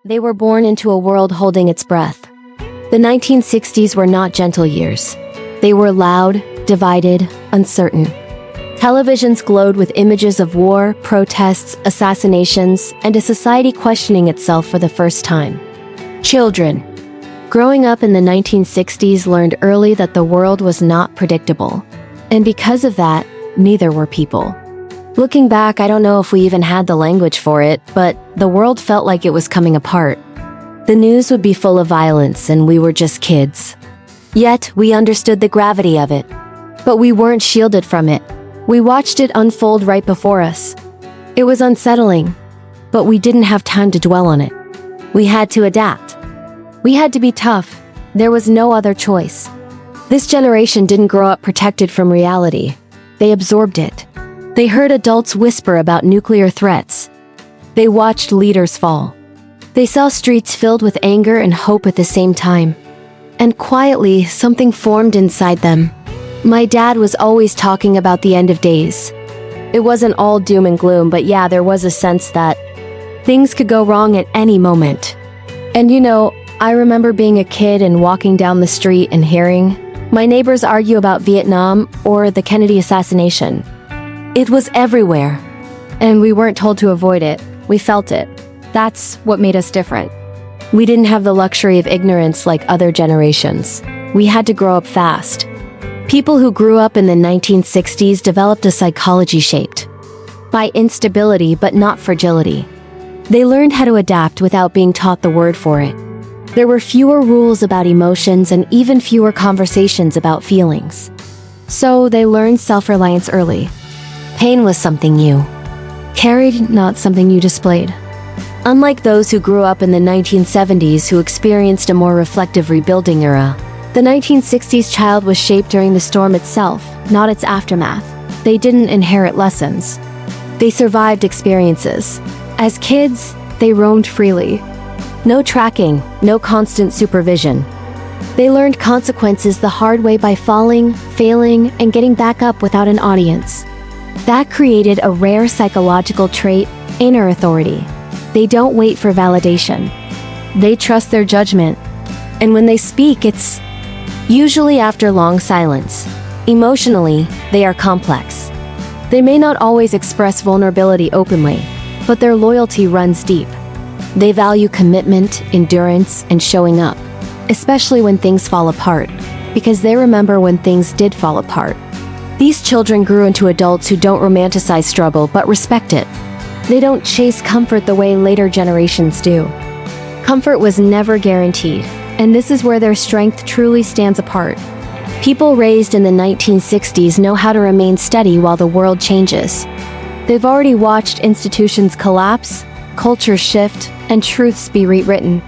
They were born into a world holding its breath. The 1960s were not gentle years. They were loud, divided, uncertain. Televisions glowed with images of war, protests, assassinations, and a society questioning itself for the first time. Children, growing up in the 1960s, learned early that the world was not predictable. And because of that, neither were people. Looking back, I don't know if we even had the language for it, but the world felt like it was coming apart. The news would be full of violence, and we were just kids. Yet, we understood the gravity of it. But we weren't shielded from it. We watched it unfold right before us. It was unsettling, but we didn't have time to dwell on it. We had to adapt. We had to be tough. There was no other choice. This generation didn't grow up protected from reality. They absorbed it. They heard adults whisper about nuclear threats. They watched leaders fall. They saw streets filled with anger and hope at the same time. And quietly, something formed inside them. My dad was always talking about the end of days. It wasn't all doom and gloom, but yeah, there was a sense that things could go wrong at any moment. And I remember being a kid and walking down the street and hearing my neighbors argue about Vietnam or the Kennedy assassination. It was everywhere. And we weren't told to avoid it. We felt it. That's what made us different. We didn't have the luxury of ignorance like other generations. We had to grow up fast. People who grew up in the 1960s developed a psychology shaped by instability but not fragility. They learned how to adapt without being taught the word for it. There were fewer rules about emotions and even fewer conversations about feelings. So they learned self-reliance early. Pain was something you carried, not something you displayed. Unlike those who grew up in the 1970s who experienced a more reflective rebuilding era, the 1960s child was shaped during the storm itself, not its aftermath. They didn't inherit lessons. They survived experiences. As kids, they roamed freely. No tracking, no constant supervision. They learned consequences the hard way by falling, failing, and getting back up without an audience. That created a rare psychological trait, inner authority. They don't wait for validation. They trust their judgment. And when they speak, it's usually after long silence. Emotionally, they are complex. They may not always express vulnerability openly, but their loyalty runs deep. They value commitment, endurance, and showing up, especially when things fall apart, because they remember when things did fall apart. These children grew into adults who don't romanticize struggle but respect it. They don't chase comfort the way later generations do. Comfort was never guaranteed, and this is where their strength truly stands apart. People raised in the 1960s know how to remain steady while the world changes. They've already watched institutions collapse, cultures shift, and truths be rewritten.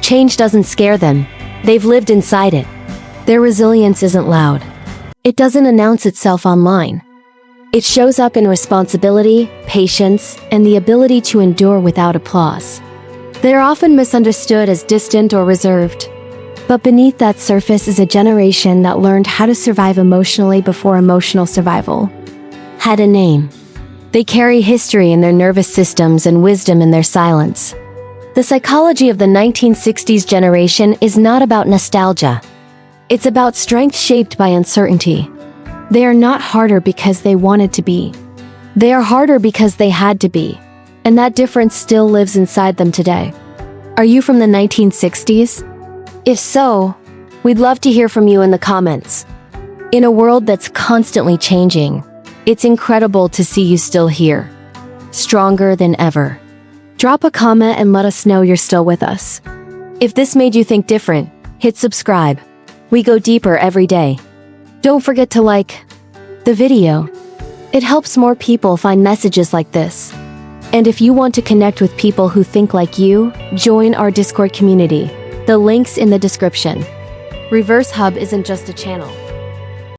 Change doesn't scare them. They've lived inside it. Their resilience isn't loud. It doesn't announce itself online. It shows up in responsibility, patience, and the ability to endure without applause. They're often misunderstood as distant or reserved. But beneath that surface is a generation that learned how to survive emotionally before emotional survival had a name. They carry history in their nervous systems and wisdom in their silence. The psychology of the 1960s generation is not about nostalgia. It's about strength shaped by uncertainty. They are not harder because they wanted to be. They are harder because they had to be. And that difference still lives inside them today. Are you from the 1960s? If so, we'd love to hear from you in the comments. In a world that's constantly changing, it's incredible to see you still here, stronger than ever. Drop a comment and let us know you're still with us. If this made you think different, hit subscribe. We go deeper every day. Don't forget to like the video. It helps more people find messages like this. And if you want to connect with people who think like you, join our Discord community. The link's in the description. Reverse Hub isn't just a channel.